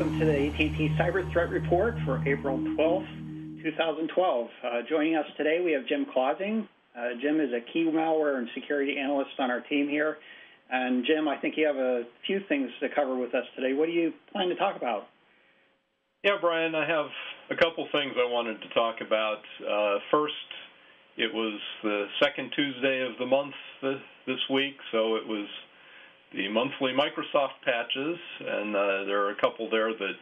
welcome to the AT&T CyberThreat Report for April 12th, 2012. Joining us today, we have Jim Clausing. Jim is a key malware and security analyst on our team here. And Jim, I think you have a few things to cover with us today. What do you plan to talk about? Yeah, Brian, I have a couple things I wanted to talk about. First, it was the second Tuesday of the month this week, so it was the monthly Microsoft patches, and there are a couple there that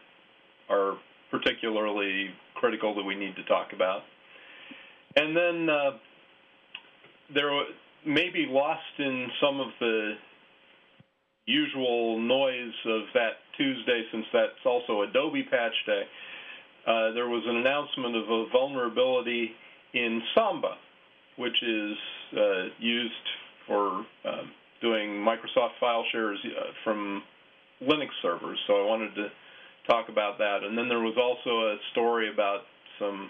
are particularly critical that we need to talk about. And then there may be lost in some of the usual noise of that Tuesday, since that's also Adobe Patch Day. There was an announcement of a vulnerability in Samba, which is used for doing Microsoft file shares from Linux servers. So I wanted to talk about that. And then there was also a story about some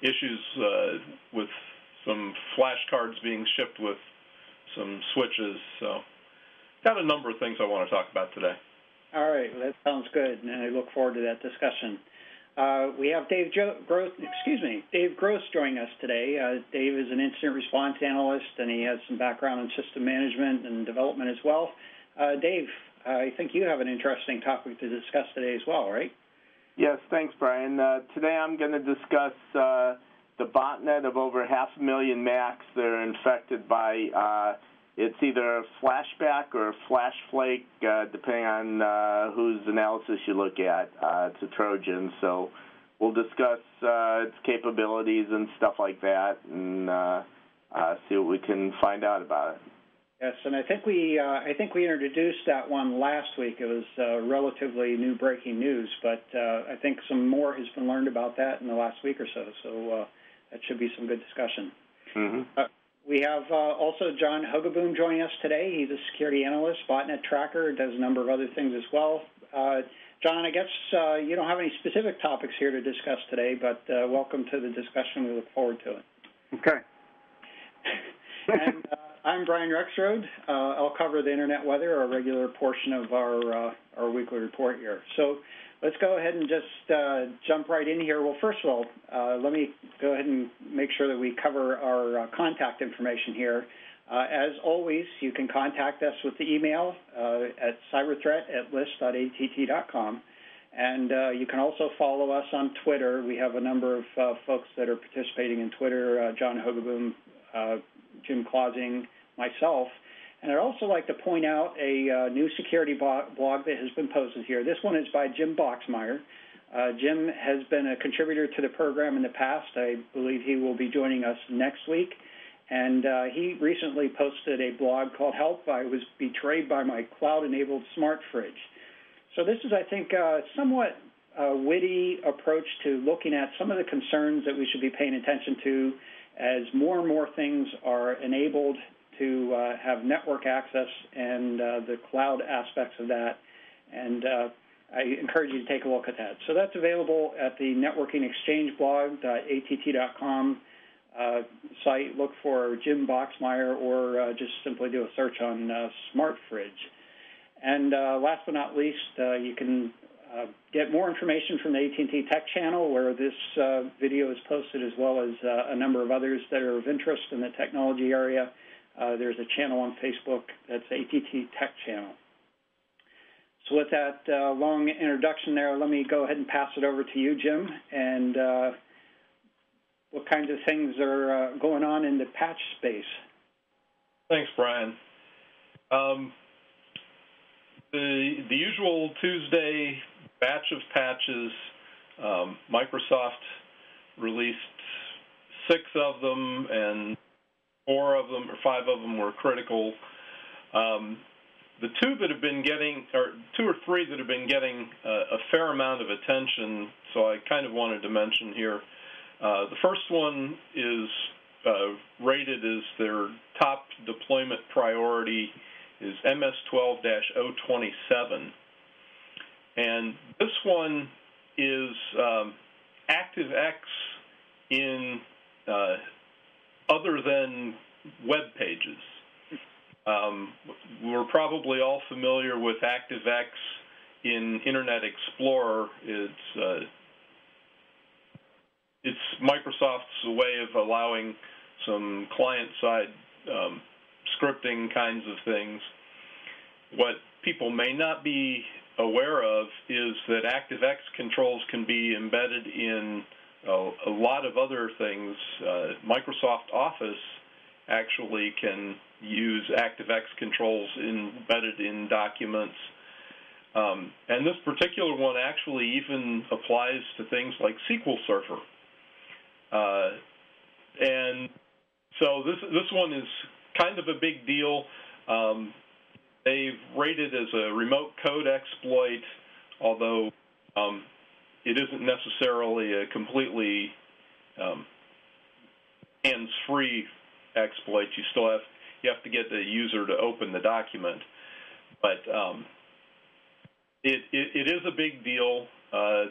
issues with some flashcards being shipped with some switches. So got a number of things I want to talk about today. All right, well, that sounds good, and I look forward to that discussion. We have Dave Gross joining us today. Dave is an incident response analyst, and he has some background in system management and development as well. Dave, I think you have an interesting topic to discuss today as well, right? Yes, thanks, Brian. Today I'm going to discuss the botnet of over 500,000 Macs that are infected by it's either a flashback or a flash flake, depending on whose analysis you look at. It's a Trojan, so we'll discuss its capabilities and stuff like that, and see what we can find out about it. Yes, and I think we introduced that one last week. It was relatively new breaking news, but I think some more has been learned about that in the last week or so. So that should be some good discussion. Mm-hmm. We have also John Hogoboom joining us today. He's a security analyst, botnet tracker, does a number of other things as well. John, I guess you don't have any specific topics here to discuss today, but welcome to the discussion. We look forward to it. Okay. And I'm Brian Rexroad. I'll cover the internet weather, a regular portion of our weekly report here. So let's go ahead and just jump right in here. Well, first of all, let me go ahead and make sure that we cover our contact information here. As always, you can contact us with the email at cyberthreat@list.att.com. And you can also follow us on Twitter. We have a number of folks that are participating in Twitter, John Hogoboom, Jim Clausing, myself. And I'd also like to point out a new security blog that has been posted here. This one is by Jim Boxmeyer. Jim has been a contributor to the program in the past. I believe he will be joining us next week. And he recently posted a blog called Help, I Was Betrayed by My Cloud-Enabled Smart Fridge. So this is, I think, a somewhat witty approach to looking at some of the concerns that we should be paying attention to as more and more things are enabled to have network access and the cloud aspects of that. And I encourage you to take a look at that. So that's available at the Networking Exchange blog, att.com site. Look for Jim Boxmeyer, or just simply do a search on Smart Fridge. And last but not least, you can get more information from the AT&T Tech channel, where this video is posted, as well as a number of others that are of interest in the technology area. There's a channel on Facebook that's AT&T Tech channel. So with that long introduction there, let me go ahead and pass it over to you, Jim, and what kinds of things are going on in the patch space. Thanks, Brian. The usual Tuesday batch of patches, Microsoft released 6 of them, and 4 of them or 5 of them were critical. The 2 that have been getting, or 2 or 3 that have been getting a fair amount of attention, so I kind of wanted to mention here. The first one is rated as their top deployment priority is MS-12-027. And this one is ActiveX in other than web pages. We're probably all familiar with ActiveX in Internet Explorer, it's Microsoft's way of allowing some client-side scripting kinds of things. What people may not be aware of is that ActiveX controls can be embedded in a lot of other things. Microsoft Office actually can use ActiveX controls embedded in documents. And this particular one actually even applies to things like SQL Server. And so this one is kind of a big deal. They've rated as a remote code exploit, although it isn't necessarily a completely hands-free exploit. You have to get the user to open the document, but it is a big deal.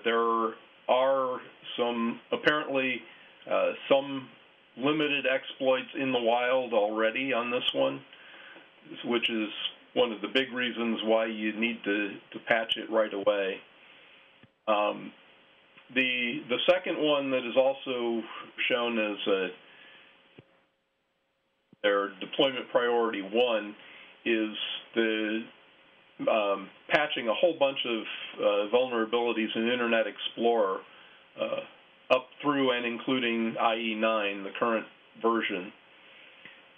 There are apparently some limited exploits in the wild already on this one, which is one of the big reasons why you need to patch it right away. The second one that is also shown as their deployment priority 1 is the patching a whole bunch of vulnerabilities in Internet Explorer up through and including IE9, the current version.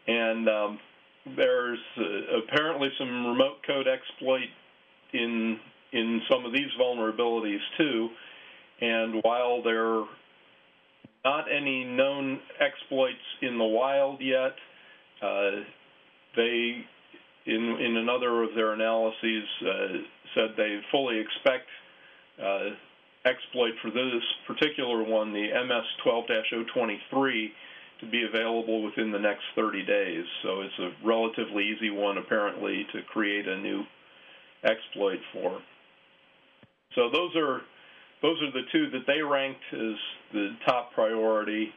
And there's apparently some remote code exploit in some of these vulnerabilities too. And while there are not any known exploits in the wild yet, they, in another of their analyses, said they fully expect exploit for this particular one, the MS-12-023, to be available within the next 30 days. So it's a relatively easy one, apparently, to create a new exploit for. So those are the two that they ranked as the top priority.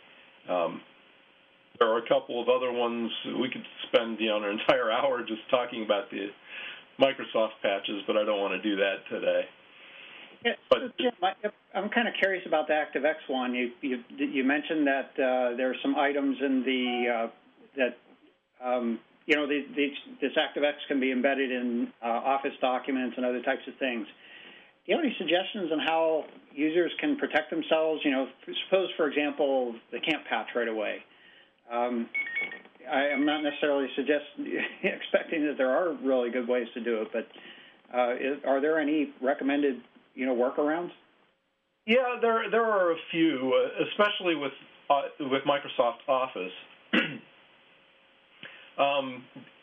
There are a couple of other ones. We could spend an entire hour just talking about the Microsoft patches, but I don't want to do that today. Yeah, but Jim, I'm kind of curious about the ActiveX one. You mentioned that there are some items in this ActiveX can be embedded in Office documents and other types of things. Do you have any suggestions on how users can protect themselves? Suppose, for example, they can't patch right away. I'm not necessarily expecting that there are really good ways to do it, but are there any recommended workarounds? Yeah, there are a few, especially with Microsoft Office.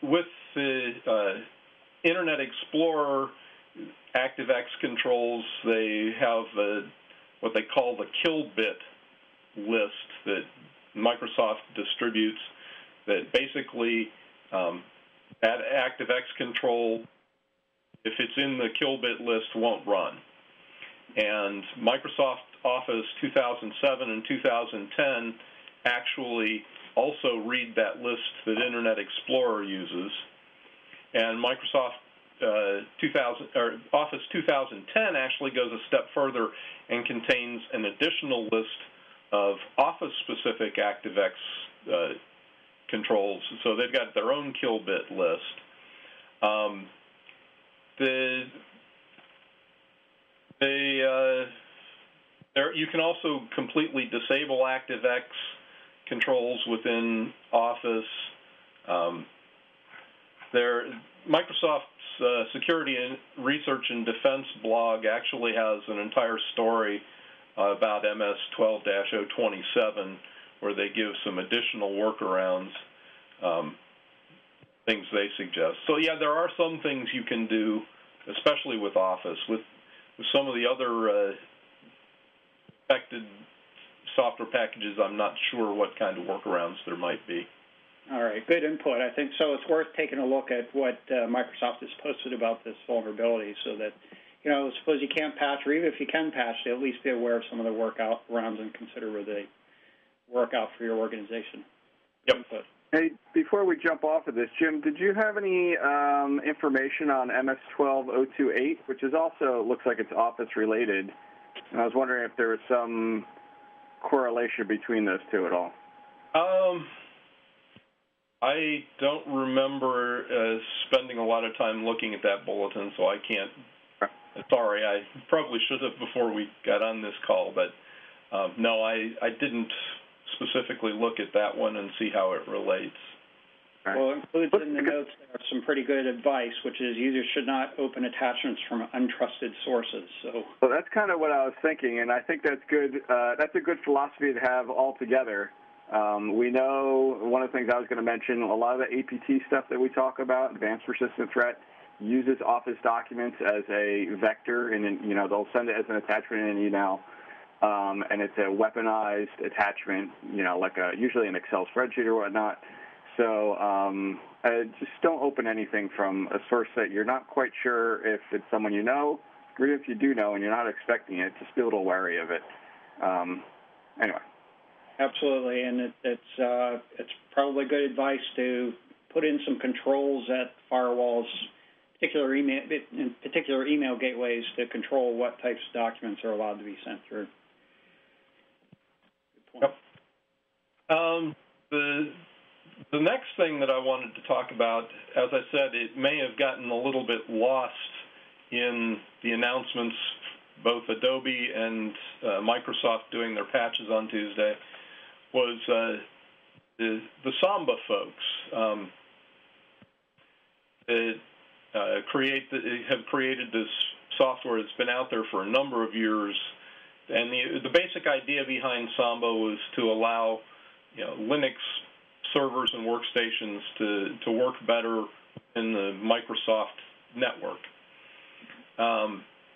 With the Internet Explorer ActiveX controls, they have what they call the kill bit list that Microsoft distributes, that basically that ActiveX control, if it's in the kill bit list, won't run. And Microsoft Office 2007 and 2010 actually also read that list that Internet Explorer uses. And Office 2010 actually goes a step further and contains an additional list of Office-specific ActiveX controls. So they've got their own kill bit list. You can also completely disable ActiveX controls within Office. Microsoft's Security and Research and Defense blog actually has an entire story about MS-12-027, where they give some additional workarounds, things they suggest. So yeah, there are some things you can do, especially with Office. With some of the other affected software packages, I'm not sure what kind of workarounds there might be. All right, good input. I think so. It's worth taking a look at what Microsoft has posted about this vulnerability, so that suppose you can't patch, or even if you can patch, to at least be aware of some of the workarounds and consider where they work out for your organization. Yep. Input. Hey, before we jump off of this, Jim, did you have any information on MS-12 which is also looks like it's Office-related? And I was wondering if there was some correlation between those two at all. I don't remember spending a lot of time looking at that bulletin, so I can't. Sorry, I probably should have before we got on this call, but no, I didn't specifically look at that one and see how it relates. Well, included in the notes there are some pretty good advice, which is users should not open attachments from untrusted sources. Well, that's kind of what I was thinking, and I think that's good. That's a good philosophy to have altogether. We know one of the things I was going to mention, a lot of the APT stuff that we talk about, advanced persistent threat, uses Office documents as a vector, and they'll send it as an attachment in an email. And it's a weaponized attachment, like usually an Excel spreadsheet or whatnot. So just don't open anything from a source that you're not quite sure if it's someone you know, or if you do know and you're not expecting it, just be a little wary of it. Anyway. Absolutely, and it's probably good advice to put in some controls at firewalls, particular email gateways, to control what types of documents are allowed to be sent through. Yep. The next thing that I wanted to talk about, as I said, it may have gotten a little bit lost in the announcements, both Adobe and Microsoft doing their patches on Tuesday, was the Samba folks have created this software that's been out there for a number of years. And the basic idea behind Samba was to allow Linux servers and workstations to work better in the Microsoft network.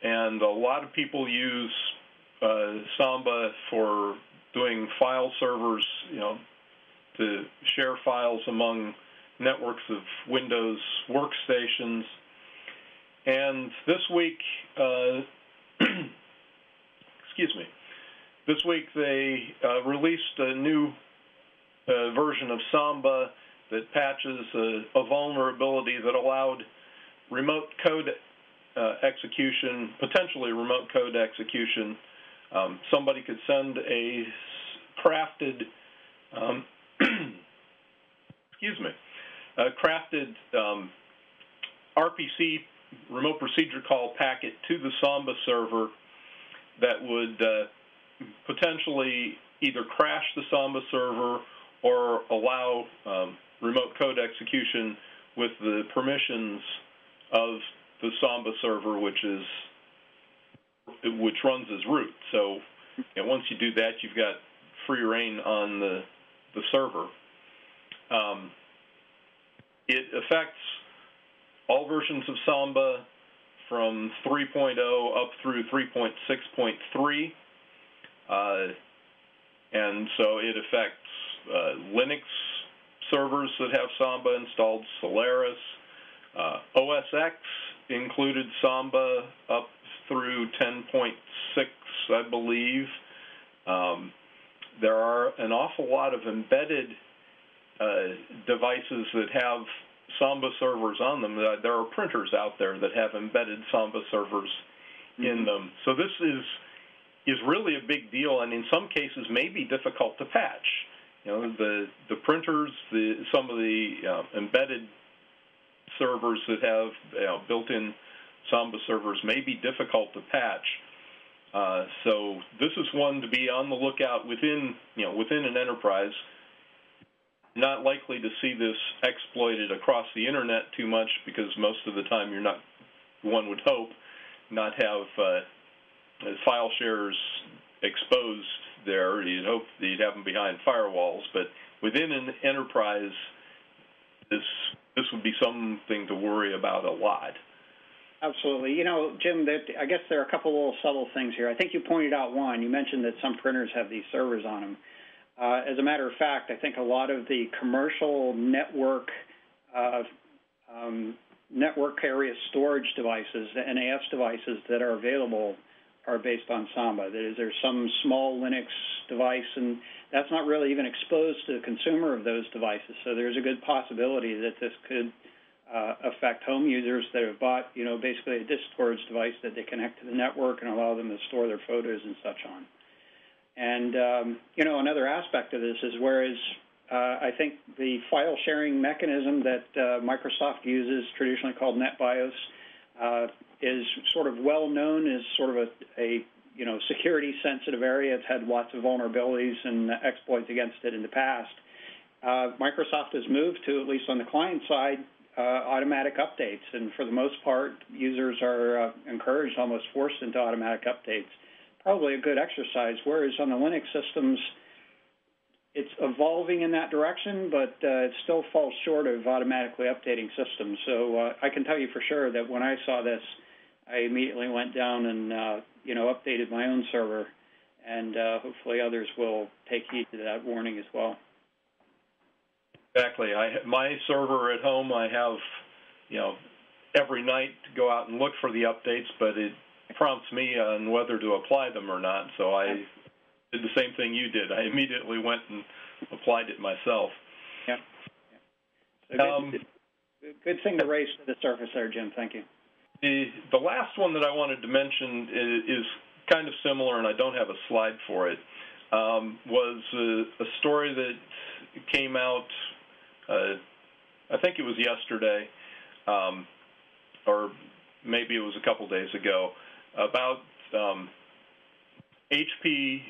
And a lot of people use Samba for doing file servers, to share files among networks of Windows workstations. And this week, this week they released a new version of Samba that patches a vulnerability that allowed remote code execution, potentially remote code execution. Somebody could send a crafted, RPC, remote procedure call packet to the Samba server that would potentially either crash the Samba server or allow remote code execution with the permissions of the Samba server, which runs as root. So once you do that, you've got free reign on the server. It affects all versions of Samba from 3.0 up through 3.6.3. And so it affects Linux servers that have Samba installed, Solaris. OS X included Samba up through 10.6, I believe. There are an awful lot of embedded devices that have Samba servers on them. There are printers out there that have embedded Samba servers in them. So this is really a big deal, and in some cases may be difficult to patch. The printers, some of the embedded servers that have built-in Samba servers may be difficult to patch. So this is one to be on the lookout within an enterprise. Not likely to see this exploited across the internet too much, because most of the time you're not, one would hope, not have file shares exposed there. You'd hope that you'd have them behind firewalls, but within an enterprise, this would be something to worry about a lot. Absolutely. Jim, I guess there are a couple little subtle things here. I think you pointed out one. You mentioned that some printers have these servers on them. As a matter of fact, I think a lot of the commercial network area storage devices, the NAS devices that are available, are based on Samba. That is, there's some small Linux device, and that's not really even exposed to the consumer of those devices. So there's a good possibility that this could affect home users that have bought, basically a disk storage device that they connect to the network and allow them to store their photos and such on. And, another aspect of this is whereas I think the file sharing mechanism that Microsoft uses, traditionally called NetBIOS, is sort of well known as sort of a security sensitive area. It's had lots of vulnerabilities and exploits against it in the past. Microsoft has moved to, at least on the client side, automatic updates, and for the most part, users are encouraged, almost forced into automatic updates. Probably a good exercise, whereas on the Linux systems, it's evolving in that direction, but it still falls short of automatically updating systems. So I can tell you for sure that when I saw this, I immediately went down and, updated my own server, and hopefully others will take heed to that warning as well. Exactly. My server at home, I have, every night to go out and look for the updates, but it prompts me on whether to apply them or not. So I did the same thing you did. I immediately went and applied it myself. Yeah. So good thing to raise to the surface there, Jim. Thank you. The last one that I wanted to mention is kind of similar, and I don't have a slide for it, was a story that came out, I think it was yesterday, or maybe it was a couple days ago, about HP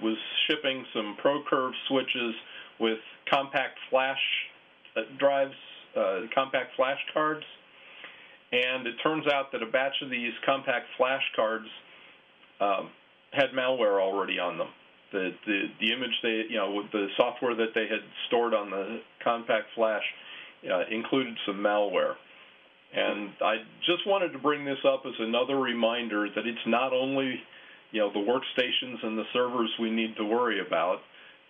was shipping some ProCurve switches with compact flash drives, compact flash cards, and it turns out that a batch of these compact flash cards had malware already on them. The image the software that they had stored on the compact flash included some malware. And I just wanted to bring this up as another reminder that it's not only the workstations and the servers we need to worry about.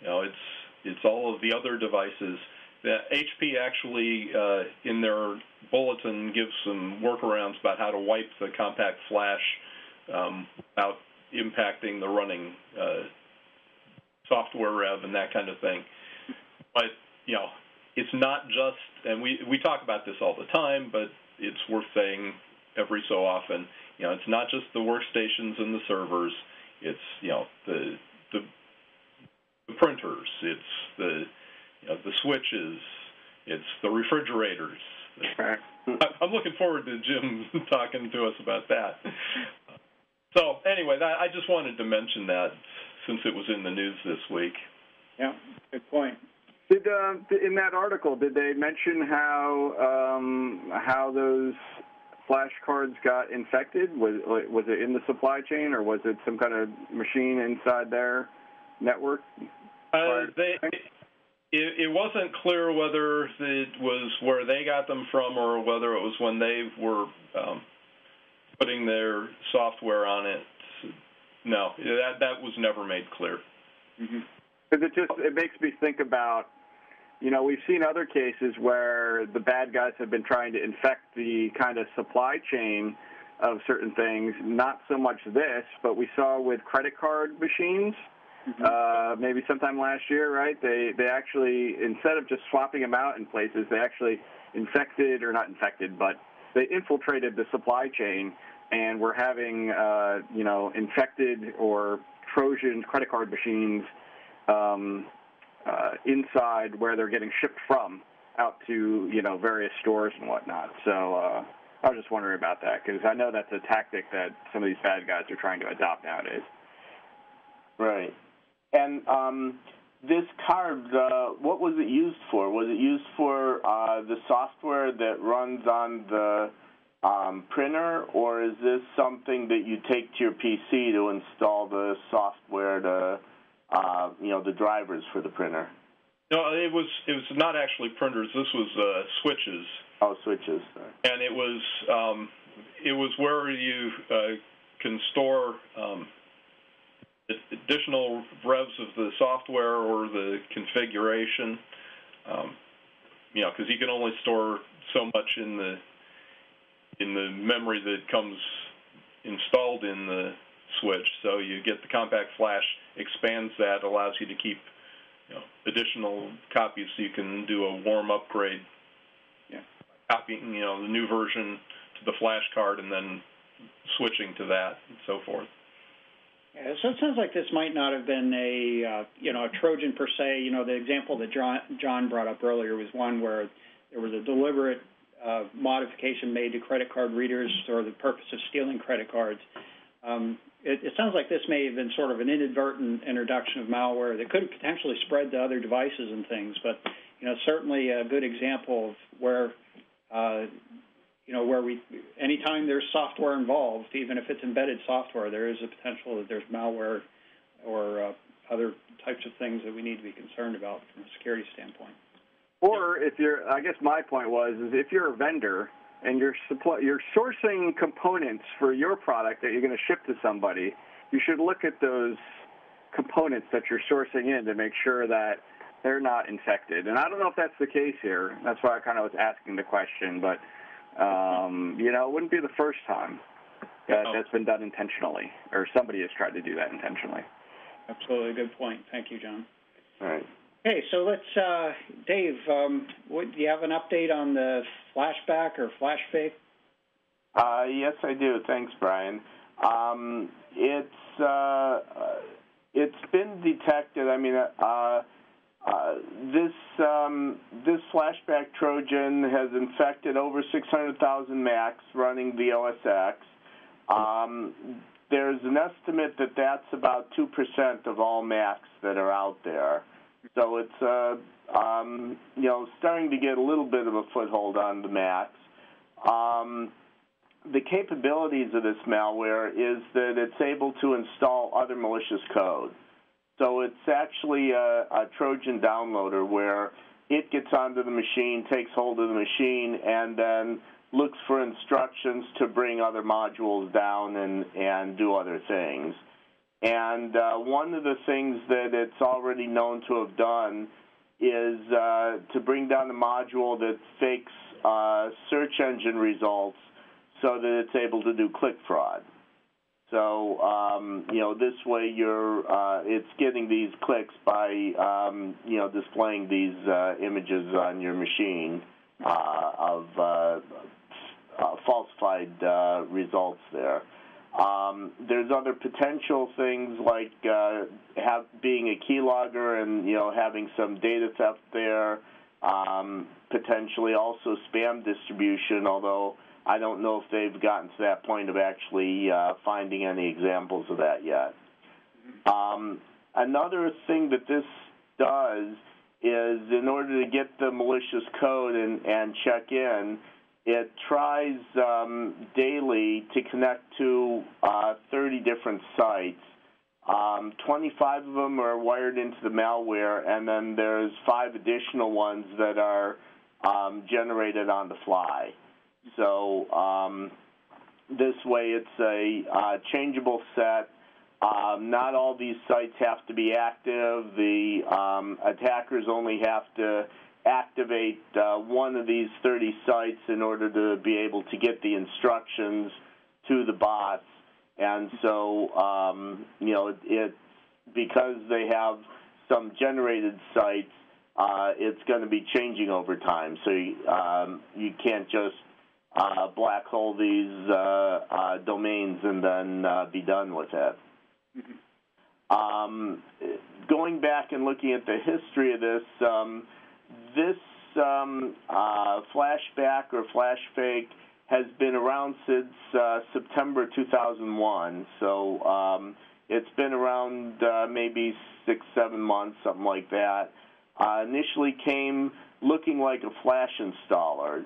It's all of the other devices. That HP actually in their bulletin gives some workarounds about how to wipe the compact flash without impacting the running software rev and that kind of thing. But it's not just, and we talk about this all the time, but it's worth saying every so often. It's not just the workstations and the servers. It's the printers. It's the switches. It's the refrigerators. I'm looking forward to Jim talking to us about that. So anyway, I just wanted to mention that since it was in the news this week. Yeah, good point. In that article, did they mention how those flash cards got infected? Was it in the supply chain, or was it some kind of machine inside their network? It wasn't clear whether it was where they got them from or whether it was when they were putting their software on it. No, that was never made clear. Because it makes me think about, we've seen other cases where the bad guys have been trying to infect the kind of supply chain of certain things. Not so much this, but we saw with credit card machines. Maybe sometime last year, right? They actually, instead of just swapping them out in places, they actually they infiltrated the supply chain and were having, infected or Trojan credit card machines inside where they're getting shipped from out to, various stores and whatnot. So I was just wondering about that because I know that's a tactic that some of these bad guys are trying to adopt nowadays. Right. And this card, what was it used for? Was it used for the software that runs on the printer, or is this something that you take to your PC to install the software to, the drivers for the printer? No, it was not actually printers. This was switches. Oh, switches. Sorry. And it was where you can store additional revs of the software or the configuration, because you can only store so much in the memory that comes installed in the switch. So you get the compact flash, expands that, allows you to keep additional copies so you can do a warm upgrade. Copying, the new version to the flash card and then switching to that and so forth. Yeah, so it sounds like this might not have been a Trojan per se. The example that John brought up earlier was one where there was a deliberate modification made to credit card readers for the purpose of stealing credit cards. It sounds like this may have been sort of an inadvertent introduction of malware that could potentially spread to other devices and things, but certainly a good example of where anytime there's software involved, even if it's embedded software, there is a potential that there's malware or other types of things that we need to be concerned about from a security standpoint. Or I guess my point was, is if you're a vendor and you're sourcing components for your product that you're going to ship to somebody, you should look at those components that you're sourcing in to make sure that they're not infected. And I don't know if that's the case here. That's why I kind of was asking the question, but it wouldn't be the first time that's been done intentionally, or somebody has tried to do that intentionally. Absolutely, good point. Thank you, John. All right. Okay, so let's, Dave, do you have an update on the flashback or flash fake? Yes, I do. Thanks, Brian. It's been detected. I mean, this flashback Trojan has infected over 600,000 Macs running the OS X. There's an estimate that that's about 2% of all Macs that are out there. So it's starting to get a little bit of a foothold on the Macs. The capabilities of this malware is that it's able to install other malicious code. So it's actually a Trojan downloader where it gets onto the machine, takes hold of the machine, and then looks for instructions to bring other modules down and do other things. And one of the things that it's already known to have done is to bring down a module that fakes search engine results so that it's able to do click fraud. So, this way it's getting these clicks by, displaying these images on your machine of falsified results there. There's other potential things like being a keylogger and, having some data theft there, potentially also spam distribution, although I don't know if they've gotten to that point of actually finding any examples of that yet. Another thing that this does is, in order to get the malicious code and check in, it tries daily to connect to 30 different sites. 25 of them are wired into the malware, and then there's 5 additional ones that are generated on the fly. So this way it's a changeable set. Not all these sites have to be active. The attackers only have to activate one of these 30 sites in order to be able to get the instructions to the bots. And so, because they have some generated sites, it's going to be changing over time. So you can't just black hole these domains and then be done with it. Going back and looking at the history of this, this flashback or flash fake has been around since September 2001. So it's been around maybe 6-7 months, something like that. Initially came looking like a Flash installer.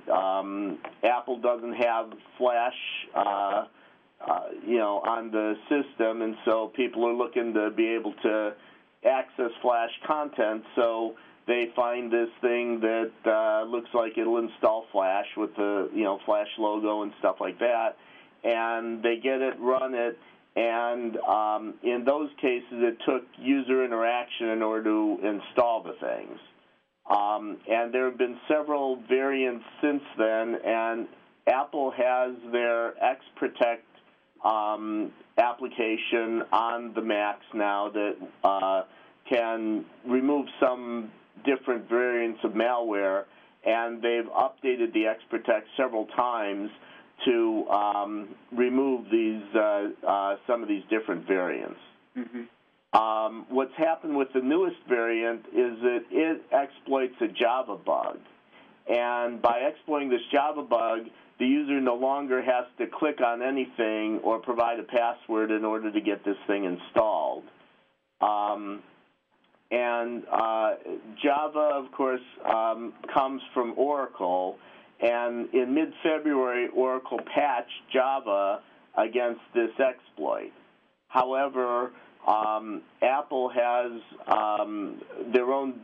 Apple doesn't have Flash, on the system, and so people are looking to be able to access Flash content. So they find this thing that looks like it'll install Flash with the Flash logo and stuff like that, and they get it, run it, and in those cases it took user interaction in order to install the things. And there have been several variants since then, and Apple has their XProtect application on the Macs now that can remove some different variants of malware, and they've updated the XProtect several times to remove these some of these different variants. What's happened with the newest variant is that it exploits a Java bug. And by exploiting this Java bug, the user no longer has to click on anything or provide a password in order to get this thing installed. Java, of course, comes from Oracle, and in mid-February, Oracle patched Java against this exploit. However, Apple has their own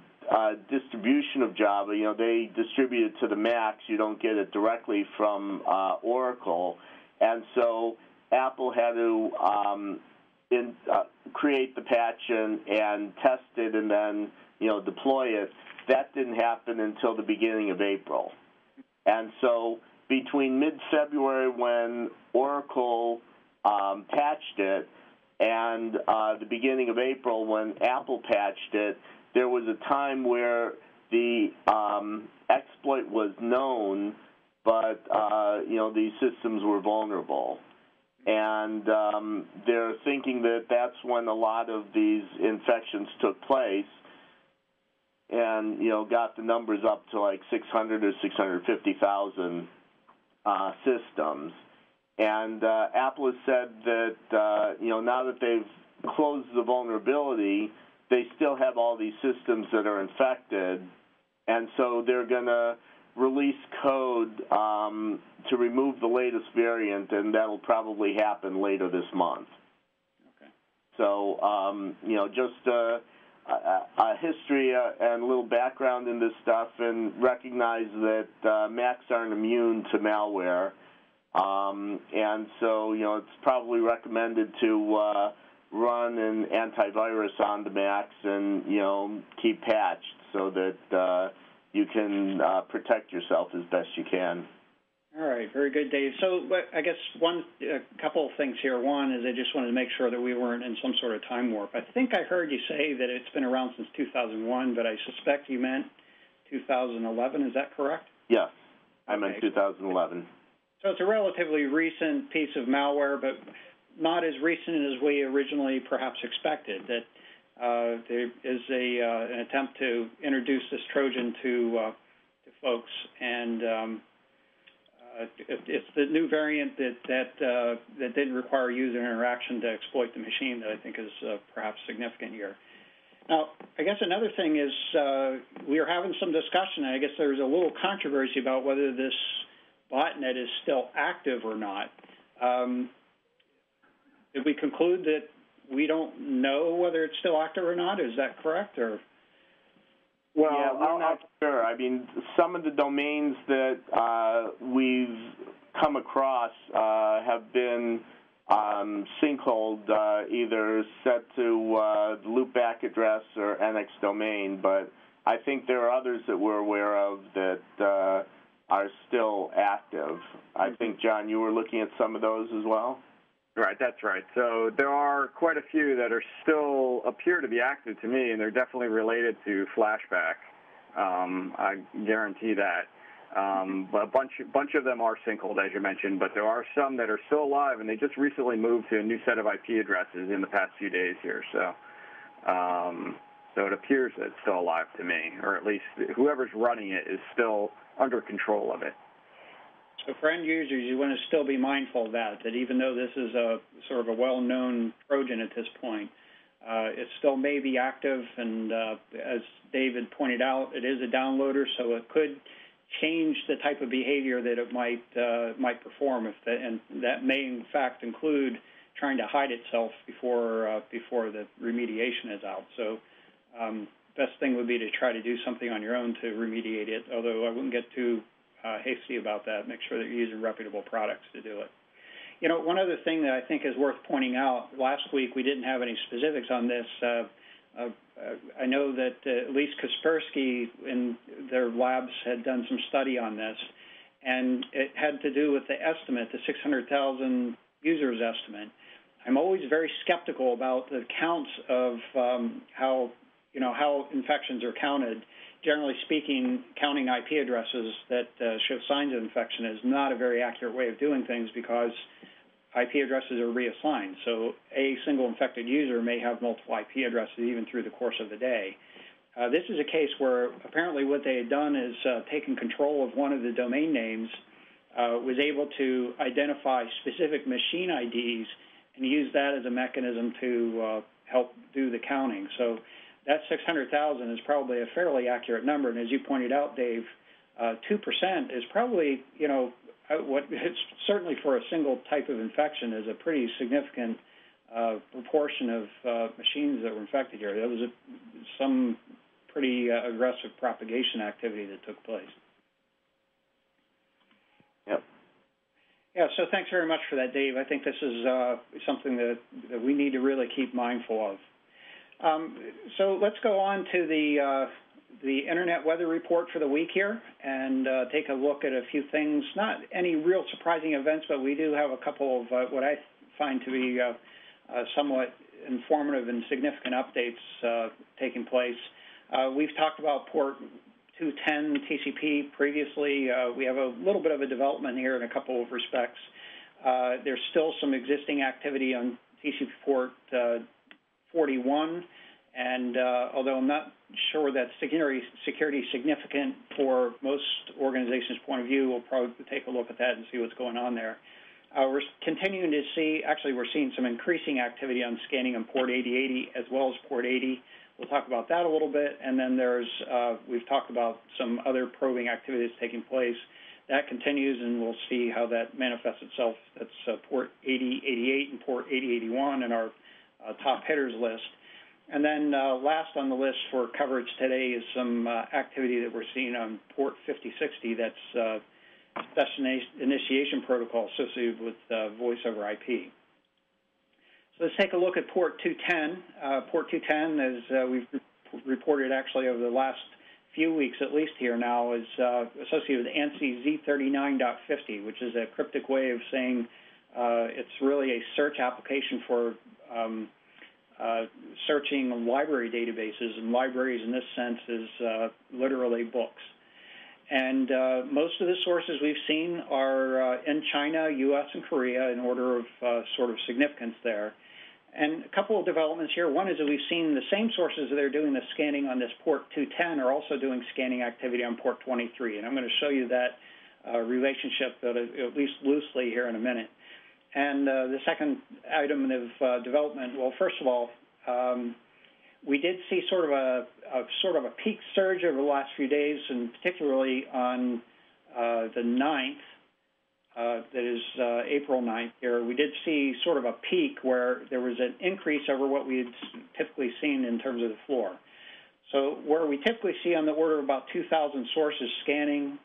distribution of Java. You know, they distribute it to the Macs. You don't get it directly from Oracle. And so Apple had to create the patch and test it and then, you know, deploy it. That didn't happen until the beginning of April. And so between mid-February when Oracle patched it and the beginning of April when Apple patched it, there was a time where the exploit was known, but you know, these systems were vulnerable. And they're thinking that that's when a lot of these infections took place, and, you know, got the numbers up to like 600 or 650,000 systems. And Apple has said that, you know, now that they've closed the vulnerability, they still have all these systems that are infected, and so they're going to release code to remove the latest variant, and that'll probably happen later this month. Okay. So, you know, just a history and a little background in this stuff, and recognize that Macs aren't immune to malware, and so, you know, it's probably recommended to run an antivirus on the Macs and, you know, keep patched so that you can protect yourself as best you can. All right, very good, Dave. So I guess a couple of things here. One is I just wanted to make sure that we weren't in some sort of time warp. I think I heard you say that it's been around since 2001, but I suspect you meant 2011. Is that correct? Yes, I meant 2011. So it's a relatively recent piece of malware, but not as recent as we originally perhaps expected, that there is an attempt to introduce this Trojan to folks, and it's the new variant that didn't require user interaction to exploit the machine that I think is perhaps significant here. Now, I guess another thing is we are having some discussion, and I guess there's a little controversy about whether this botnet is still active or not. Did we conclude that we don't know whether it's still active or not? Is that correct? Or? Well, yeah, we're not sure. I mean, some of the domains that we've come across have been sinkholed, either set to the loopback address or NX domain, but I think there are others that we're aware of that are still active. I think, John, you were looking at some of those as well? Right, that's right. So there are quite a few that are still appear to be active to me, and they're definitely related to Flashback. I guarantee that. But a bunch of them are sinkholed, as you mentioned, but there are some that are still alive, and they just recently moved to a new set of IP addresses in the past few days here. So, so it appears that it's still alive to me, or at least whoever's running it is still under control of it. So for end users, you want to still be mindful of that even though this is a sort of a well-known Trojan at this point, it still may be active, and as David pointed out, it is a downloader, so it could change the type of behavior that it might perform, and that may in fact include trying to hide itself before the remediation is out. So best thing would be to try to do something on your own to remediate it, although I wouldn't get too hasty about that. Make sure that you're using reputable products to do it. You know, one other thing that I think is worth pointing out, last week we didn't have any specifics on this. I know that at least Kaspersky in their labs had done some study on this, and it had to do with the estimate, the 600,000 users estimate. I'm always very skeptical about the counts of how how infections are counted. Generally speaking, counting IP addresses that show signs of infection is not a very accurate way of doing things because IP addresses are reassigned. So a single infected user may have multiple IP addresses even through the course of the day. This is a case where apparently what they had done is taken control of one of the domain names, was able to identify specific machine IDs and use that as a mechanism to help do the counting. So that 600,000 is probably a fairly accurate number. And as you pointed out, Dave, 2% is probably, what it's certainly for a single type of infection is a pretty significant proportion of machines that were infected here. There was some pretty aggressive propagation activity that took place. Yep. Yeah, so thanks very much for that, Dave. I think this is something that we need to really keep mindful of. So let's go on to the Internet Weather Report for the week here and take a look at a few things. Not any real surprising events, but we do have a couple of what I find to be somewhat informative and significant updates taking place. We've talked about port 210 TCP previously. We have a little bit of a development here in a couple of respects. There's still some existing activity on TCP port 41, and although I'm not sure that security is significant for most organizations' point of view, we'll probably take a look at that and see what's going on there. We're continuing to see, actually we're seeing some increasing activity on scanning on port 8080 as well as port 80. We'll talk about that a little bit, and then there's, we've talked about some other probing activities taking place. That continues, and we'll see how that manifests itself. That's port 8088 and port 8081 in our top hitters list. And then last on the list for coverage today is some activity that we're seeing on port 5060. That's destination initiation protocol associated with voice over IP. So let's take a look at port 210. Port 210, as we've reported actually over the last few weeks at least here now, is associated with ANSI Z39.50, which is a cryptic way of saying it's really a search application for searching library databases, and libraries in this sense is literally books. And most of the sources we've seen are in China, U.S., and Korea in order of sort of significance there. And a couple of developments here. One is that we've seen the same sources that are doing the scanning on this port 210 are also doing scanning activity on port 23. And I'm going to show you that relationship at least loosely here in a minute. And the second item of development, well, first of all, we did see sort of a peak surge over the last few days, and particularly on the 9th, that is April 9th here, we did see sort of a peak where there was an increase over what we had typically seen in terms of the floor. So where we typically see on the order of about 2,000 sources scanning,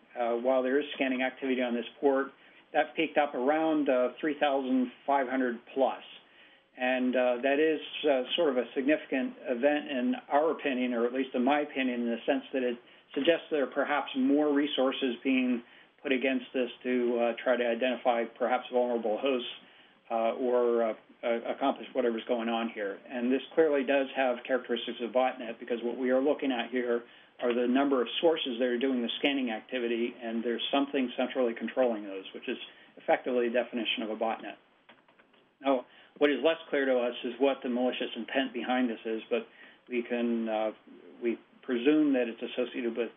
while there is scanning activity on this port, that peaked up around 3,500 plus. And that is sort of a significant event in our opinion, or at least in my opinion, in the sense that it suggests there are perhaps more resources being put against this to try to identify perhaps vulnerable hosts or accomplish whatever's going on here. And this clearly does have characteristics of botnet, because what we are looking at here are the number of sources that are doing the scanning activity, and there's something centrally controlling those, which is effectively the definition of a botnet. Now, what is less clear to us is what the malicious intent behind this is, but we presume that it's associated with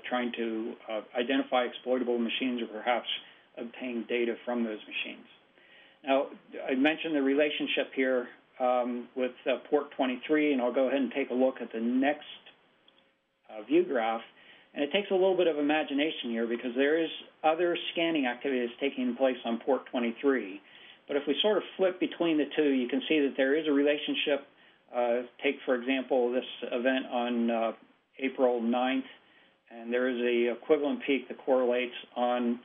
trying to identify exploitable machines or perhaps obtain data from those machines. Now, I mentioned the relationship here with port 23, and I'll go ahead and take a look at the next view graph. And it takes a little bit of imagination here, because there is other scanning activity that's taking place on port 23. But if we sort of flip between the two, you can see that there is a relationship. Take, for example, this event on April 9th, and there is an equivalent peak that correlates on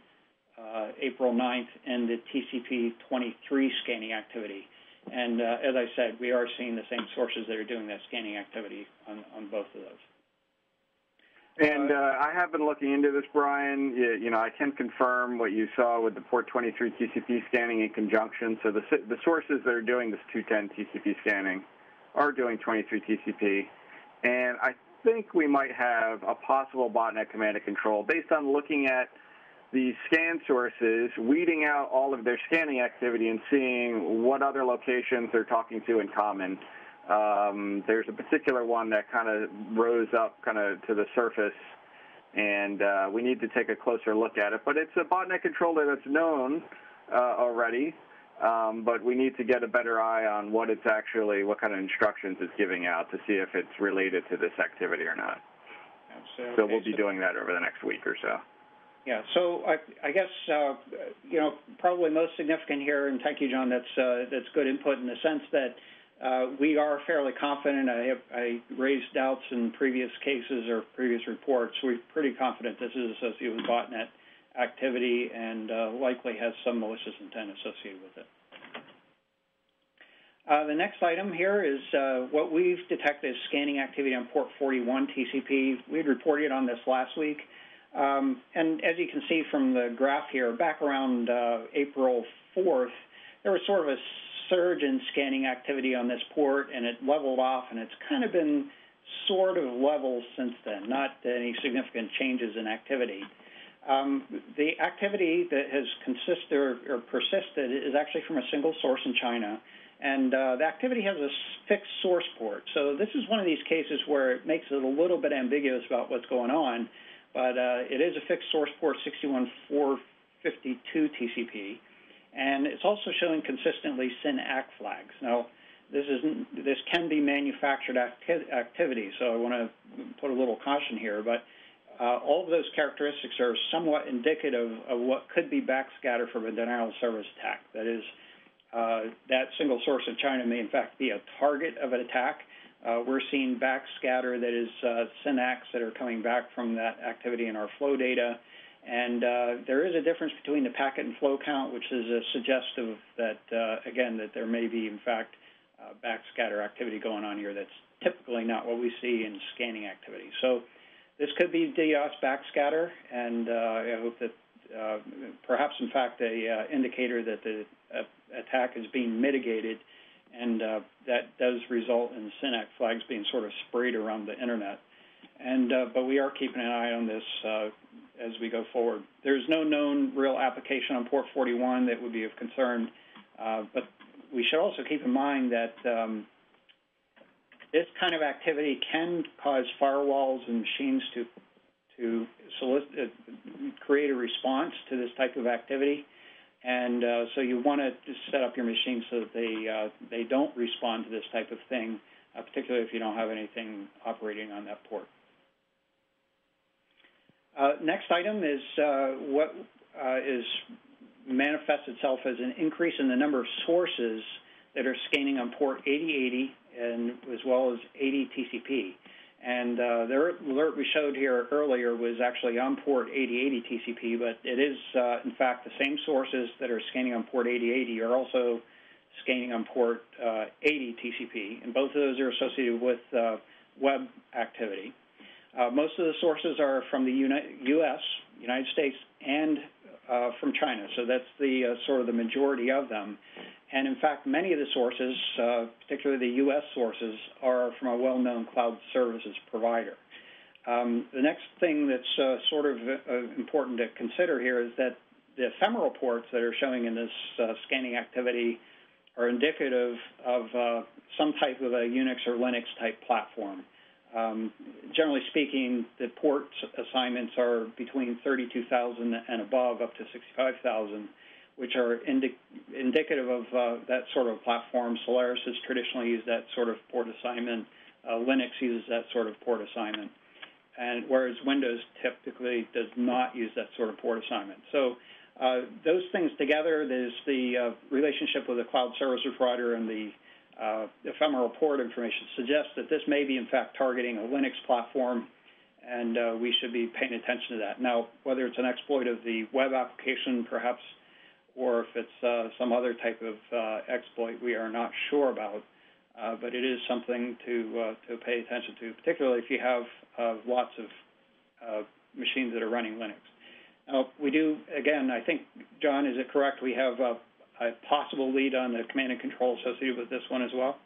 April 9th in the TCP 23 scanning activity. And as I said, we are seeing the same sources that are doing that scanning activity on both of those. And I have been looking into this, Brian. I can confirm what you saw with the port 23 TCP scanning in conjunction. So the sources that are doing this 210 TCP scanning are doing 23 TCP. And I think we might have a possible botnet command and control based on looking at the scan sources, weeding out all of their scanning activity and seeing what other locations they're talking to in common. There's a particular one that kind of rose up kind of to the surface, and we need to take a closer look at it. But it's a botnet controller that's known already, but we need to get a better eye on what it's actually, what kind of instructions it's giving out to see if it's related to this activity or not. So we'll be doing that over the next week or so. Yeah, so I guess, probably most significant here, and thank you, John, that's good input in the sense that we are fairly confident. I raised doubts in previous cases or previous reports. We're pretty confident this is associated with botnet activity and likely has some malicious intent associated with it. The next item here is what we've detected as scanning activity on port 41 TCP. We had reported on this last week. And as you can see from the graph here, back around April 4th, there was sort of a surge in scanning activity on this port, and it leveled off, and it's kind of been sort of level since then, not any significant changes in activity. The activity that has persisted is actually from a single source in China, and the activity has a fixed source port. So this is one of these cases where it makes it a little bit ambiguous about what's going on, but it is a fixed source port 61452 TCP, and it's also showing consistently SYN-ACK flags. Now, this can be manufactured activity, so I want to put a little caution here, but all of those characteristics are somewhat indicative of what could be backscatter from a denial of service attack. That is, that single source in China may in fact be a target of an attack. We're seeing backscatter that is SYN-ACKs that are coming back from that activity in our flow data. And there is a difference between the packet and flow count, which is a suggestive that, again, that there may be, in fact, backscatter activity going on here that's typically not what we see in scanning activity. So this could be DDoS backscatter, and I hope that perhaps, in fact, a indicator that the attack is being mitigated, and that does result in SYN-ACK flags being sort of sprayed around the Internet. And but we are keeping an eye on this as we go forward. There's no known real application on port 41 that would be of concern, but we should also keep in mind that this kind of activity can cause firewalls and machines to create a response to this type of activity. And so you want to set up your machine so that they don't respond to this type of thing, particularly if you don't have anything operating on that port. Next item is what is manifests itself as an increase in the number of sources that are scanning on port 8080 and as well as 80 TCP. And the alert we showed here earlier was actually on port 8080 TCP, but it is, in fact, the same sources that are scanning on port 8080 are also scanning on port 80 TCP, and both of those are associated with web activity. Most of the sources are from the U.S., United States, and from China, so that's the sort of the majority of them. And in fact, many of the sources, particularly the U.S. sources, are from a well-known cloud services provider. The next thing that's sort of important to consider here is that the ephemeral ports that are showing in this scanning activity are indicative of some type of a Unix or Linux type platform. Generally speaking, the port assignments are between 32,000 and above, up to 65,000, which are indicative of that sort of platform. Solaris has traditionally used that sort of port assignment. Linux uses that sort of port assignment, and whereas Windows typically does not use that sort of port assignment. So those things together, there's the relationship with the cloud service provider and the ephemeral port information suggests that this may be, in fact, targeting a Linux platform, and we should be paying attention to that. Now, whether it's an exploit of the web application, perhaps, or if it's some other type of exploit, we are not sure about, but it is something to pay attention to, particularly if you have lots of machines that are running Linux. Now, we do, again, I think, John, is it correct, we have a possible lead on the command and control associated with this one as well?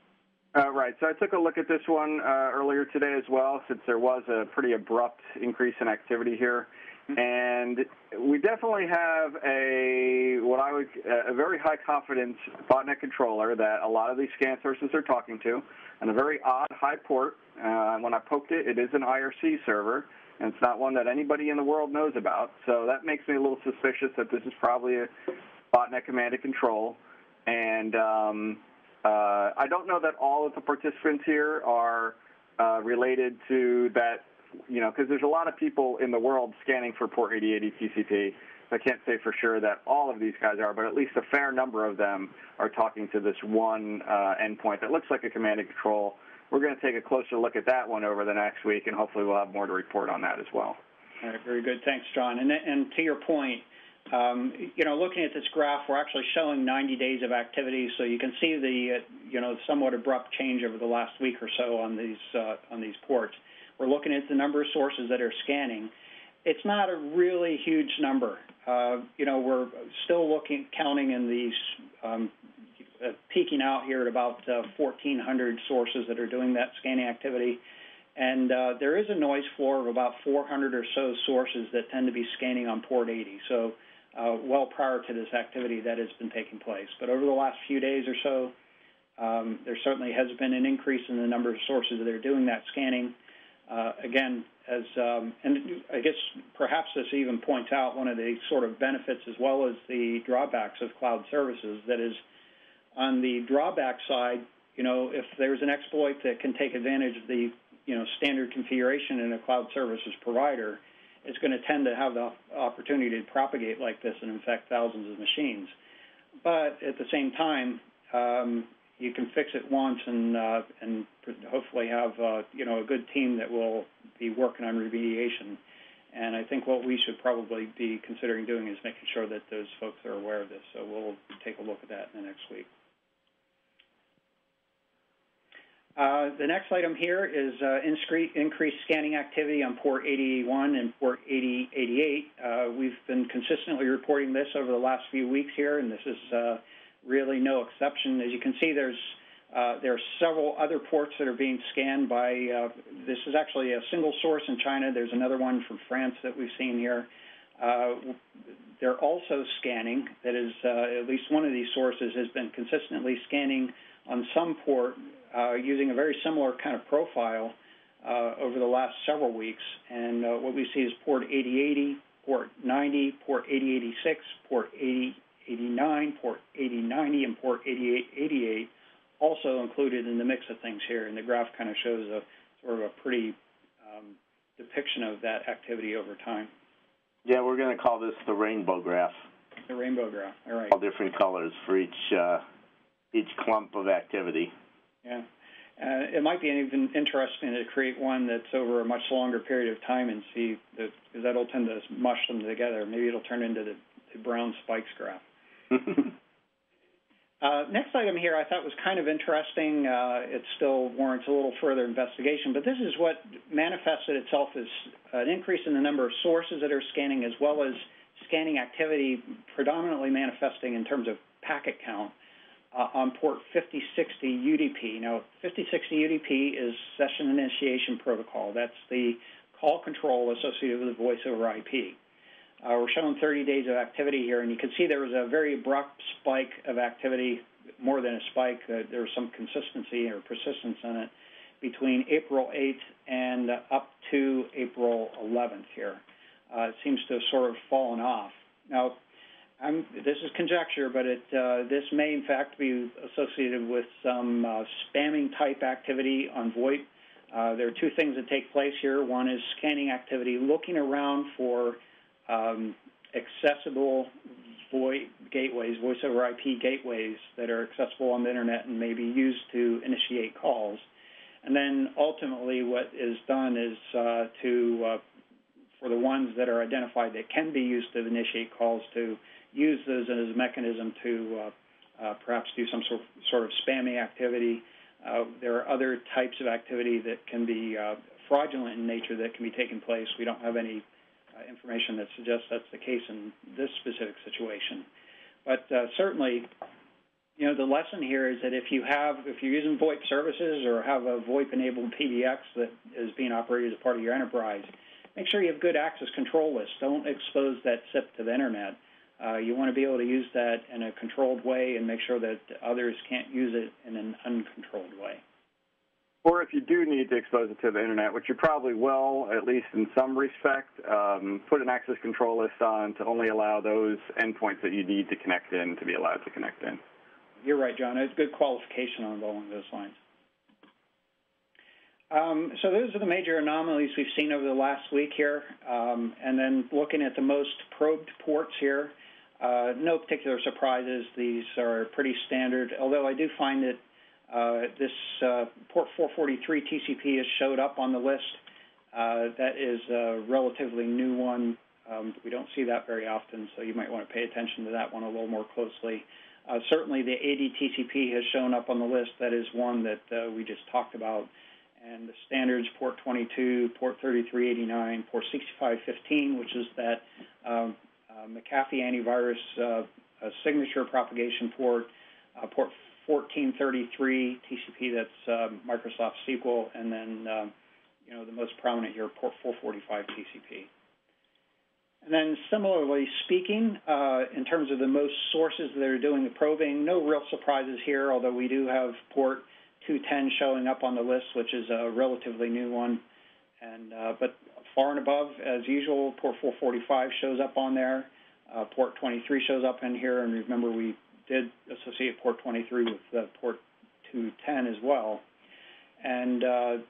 Right. So I took a look at this one earlier today as well, since there was a pretty abrupt increase in activity here. And we definitely have a very high confidence botnet controller that a lot of these scan sources are talking to, and a very odd high port. When I poked it, it is an IRC server, and it's not one that anybody in the world knows about. So that makes me a little suspicious that this is probably a botnet command and control. And I don't know that all of the participants here are related to that, because there's a lot of people in the world scanning for port 8080 TCP. I can't say for sure that all of these guys are, but at least a fair number of them are talking to this one endpoint that looks like a command and control. We're going to take a closer look at that one over the next week, and hopefully we'll have more to report on that as well. All right, very good. Thanks, John. And to your point, looking at this graph, we're actually showing 90 days of activity, so you can see the, somewhat abrupt change over the last week or so on these ports. We're looking at the number of sources that are scanning. It's not a really huge number. We're still counting in these, peaking out here at about 1,400 sources that are doing that scanning activity. And there is a noise floor of about 400 or so sources that tend to be scanning on port 80. So well prior to this activity that has been taking place. But over the last few days or so, there certainly has been an increase in the number of sources that are doing that scanning. Again, and I guess perhaps this even points out one of the sort of benefits as well as the drawbacks of cloud services. That is, on the drawback side, if there's an exploit that can take advantage of the standard configuration in a cloud services provider, it's going to tend to have the opportunity to propagate like this and infect thousands of machines. But at the same time, you can fix it once and hopefully have a good team that will be working on remediation. And I think what we should probably be considering doing is making sure that those folks are aware of this. So we'll take a look at that in the next week. The next item here is increased scanning activity on port 8081 and port 8088. We've been consistently reporting this over the last few weeks here, and this is really no exception. As you can see, there are several other ports that are being scanned by, this is actually a single source in China. There's another one from France that we've seen here. They're also scanning. That is, at least one of these sources has been consistently scanning on some port using a very similar kind of profile over the last several weeks. And what we see is port 8080, port 90, port 8086, port 8089, port 8090, and port 8888 also included in the mix of things here. And the graph kind of shows a sort of a pretty depiction of that activity over time. Yeah, we're going to call this the rainbow graph. The rainbow graph, all right. All different colors for each clump of activity. Yeah. It might be even interesting to create one that's over a much longer period of time and see, because that'll tend to mush them together. Maybe it'll turn into the brown spikes graph. Next item here I thought was kind of interesting. It still warrants a little further investigation, but this is what manifested itself as an increase in the number of sources that are scanning, as well as scanning activity predominantly manifesting in terms of packet count on port 5060 UDP. Now, 5060 UDP is Session Initiation Protocol. That's the call control associated with the voice over IP. We're showing 30 days of activity here, and you can see there was a very abrupt spike of activity, more than a spike. There was some consistency or persistence in it between April 8th and up to April 11th here. It seems to have sort of fallen off. Now, this is conjecture, but this may, in fact, be associated with some spamming-type activity on VoIP. There are two things that take place here. One is scanning activity, looking around for accessible VoIP gateways, voice over IP gateways that are accessible on the Internet and may be used to initiate calls. And then ultimately what is done is for the ones that are identified that can be used to initiate calls, to use those as a mechanism to perhaps do some sort of spamming activity. There are other types of activity that can be fraudulent in nature that can be taking place. We don't have any information that suggests that's the case in this specific situation. But certainly The lesson here is that if you're using VoIP services or have a VoIP-enabled PBX that is being operated as part of your enterprise, make sure you have good access control lists. Don't expose that SIP to the internet. You want to be able to use that in a controlled way and make sure that others can't use it in an uncontrolled way. Or if you do need to expose it to the internet, which you probably will, at least in some respect, put an access control list on to only allow those endpoints that you need to connect in to be allowed to connect in. You're right, John. It's good qualification along those lines. So those are the major anomalies we've seen over the last week here. And then looking at the most probed ports here, no particular surprises. These are pretty standard, although I do find that this port 443 TCP has showed up on the list. That is a relatively new one. We don't see that very often, so you might want to pay attention to that one a little more closely. Certainly the AD TCP has shown up on the list. That is one that we just talked about. And the standards, port 22, port 3389, port 6515, which is that McAfee antivirus signature propagation port, port 1433 TCP, that's Microsoft SQL, and then the most prominent here, port 445 TCP. And then similarly speaking, in terms of the most sources that are doing the probing, no real surprises here, although we do have port 210 showing up on the list, which is a relatively new one. And but far and above, as usual, port 445 shows up on there. Port 23 shows up in here, and remember we did associate port 23 with port 210 as well. And a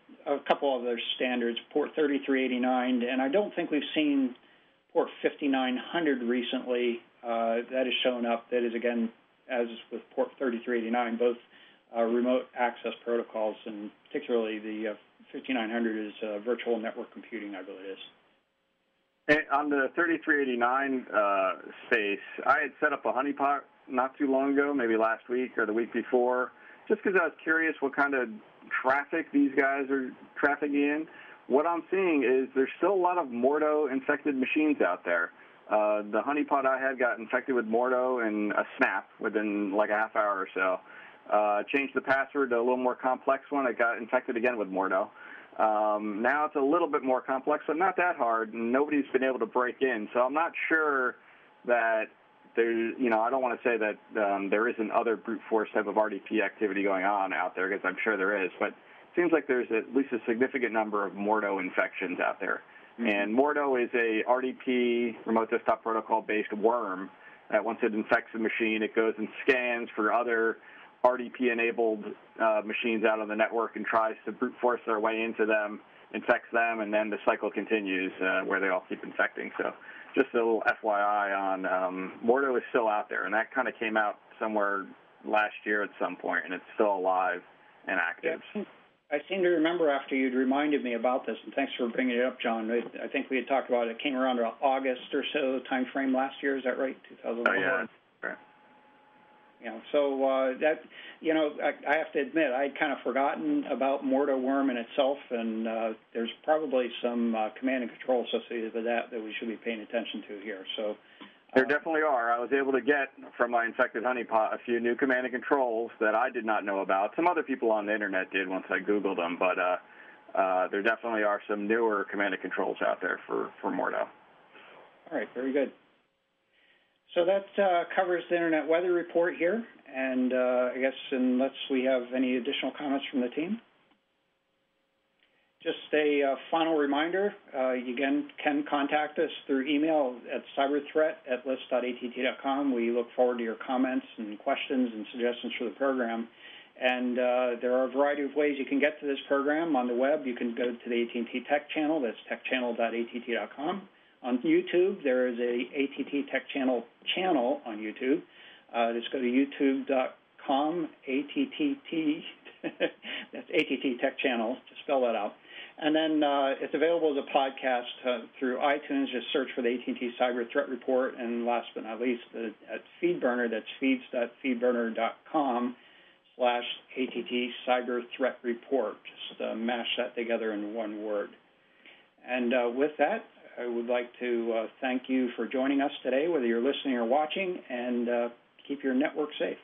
couple other standards, port 3389, and I don't think we've seen port 5900 recently. That has shown up. That is, again, as with port 3389, both remote access protocols, and particularly the 5900 is virtual network computing, I believe it is. And on the 3389 space, I had set up a honeypot not too long ago, maybe last week or the week before, just because I was curious what kind of traffic these guys are trafficking in. What I'm seeing is there's still a lot of Morto-infected machines out there. The honeypot I had got infected with Morto in a snap within like a half hour or so. Changed the password to a little more complex one. It got infected again with Morto. Now it's a little bit more complex, but not that hard, and nobody's been able to break in. So I'm not sure that there's, I don't want to say that there isn't other brute force type of RDP activity going on out there, because I'm sure there is, but it seems like there's at least a significant number of Morto infections out there. Mm-hmm. And Morto is a RDP, remote desktop protocol-based worm that once it infects a machine, it goes and scans for other RDP-enabled machines out on the network and tries to brute force their way into them, infects them, and then the cycle continues where they all keep infecting. So just a little FYI on Morto is still out there, and that kind of came out somewhere last year at some point, and it's still alive and active. Yeah. I seem to remember after you'd reminded me about this, and thanks for bringing it up, John. I think we had talked about it. It came around August or so time frame last year. Is that right? 2001. Oh, yeah. Right. So that, I have to admit, I'd kind of forgotten about Morto worm in itself, and there's probably some command and control associated with that we should be paying attention to here. So there definitely are. I was able to get from my infected honeypot a few new command and controls that I did not know about. Some other people on the internet did once I Googled them, but there definitely are some newer command and controls out there for Morto. All right, very good. So that covers the Internet Weather Report here, and I guess unless we have any additional comments from the team. Just a final reminder, you again can contact us through email at cyberthreat@list.att.com. We look forward to your comments and questions and suggestions for the program. And there are a variety of ways you can get to this program on the web. You can go to the AT&T Tech channel, that's techchannel.att.com. On YouTube, there is a ATT Tech channel on YouTube. Just go to youtube.com, ATTT, that's ATT Tech channel, just spell that out. And then it's available as a podcast through iTunes. Just search for the AT&T Cyber Threat Report. And last but not least, at FeedBurner, that's feeds.feedburner.com/ATT Cyber Threat Report. Just mash that together in one word. And with that, I would like to thank you for joining us today, whether you're listening or watching, and keep your network safe.